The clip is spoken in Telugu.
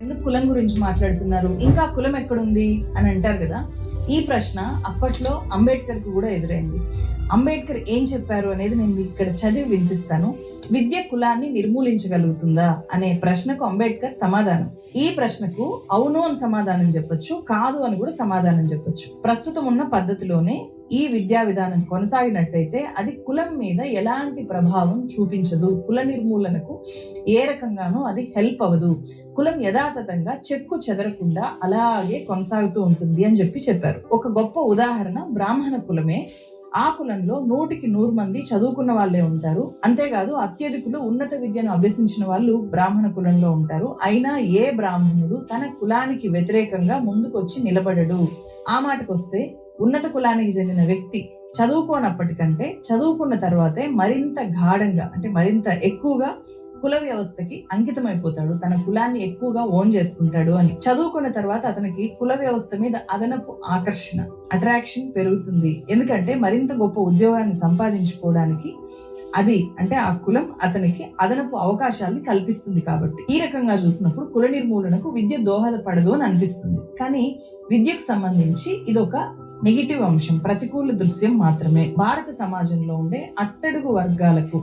ఎందుకు కులం గురించి మాట్లాడుతున్నారు, ఇంకా కులం ఎక్కడుంది అని అంటారు కదా. ఈ ప్రశ్న అప్పట్లో అంబేద్కర్ కు కూడా ఎదురైంది. అంబేద్కర్ ఏం చెప్పారు అనేది నేను మీకు ఇక్కడ చదివి వినిపిస్తాను. విద్య కులాన్ని నిర్మూలించగలుగుతుందా అనే ప్రశ్నకు అంబేద్కర్ సమాధానం. ఈ ప్రశ్నకు అవును అని సమాధానం చెప్పొచ్చు, కాదు అని కూడా సమాధానం చెప్పొచ్చు. ప్రస్తుతం ఉన్న పద్ధతిలోనే ఈ విద్యా విధానం కొనసాగినట్టయితే అది కులం మీద ఎలాంటి ప్రభావం చూపించదు, కుల నిర్మూలనకు ఏ రకంగానూ అది హెల్ప్ అవ్వదు, కులం యథాతథంగా చెక్కు చెదరకుండా అలాగే కొనసాగుతూ ఉంటుంది అని చెప్పారు. ఒక గొప్ప ఉదాహరణ బ్రాహ్మణ కులమే. ఆ కులంలో 100కి 100 మంది చదువుకున్న వాళ్ళే ఉంటారు. అంతేకాదు అత్యధికులు ఉన్నత విద్యను అభ్యసించిన వాళ్ళు బ్రాహ్మణ కులంలో ఉంటారు. అయినా ఏ బ్రాహ్మణుడు తన కులానికి వ్యతిరేకంగా ముందుకొచ్చి నిలబడడు. ఆ మాటకొస్తే ఉన్నత కులానికి చెందిన వ్యక్తి చదువుకోనప్పటికంటే చదువుకున్న తర్వాతే మరింత గాఢంగా, అంటే మరింత ఎక్కువగా కుల వ్యవస్థకి అంకితమైపోతాడు, తన కులాన్ని ఎక్కువగా ఓన్ చేసుకుంటాడు అని. చదువుకున్న తర్వాత అతనికి కుల వ్యవస్థ మీద అదనపు ఆకర్షణ, అట్రాక్షన్ పెరుగుతుంది. ఎందుకంటే మరింత గొప్ప ఉద్యోగాన్ని సంపాదించుకోవడానికి అది, అంటే ఆ కులం అతనికి అదనపు అవకాశాలను కల్పిస్తుంది. కాబట్టి ఈ రకంగా చూసినప్పుడు కుల నిర్మూలనకు విద్య దోహదపడదు అని అనిపిస్తుంది. కానీ విద్యకు సంబంధించి ఇదొక నెగిటివ్ అంశం, ప్రతికూల దృశ్యం మాత్రమే. భారత సమాజంలో ఉండే అట్టడుగు వర్గాలకు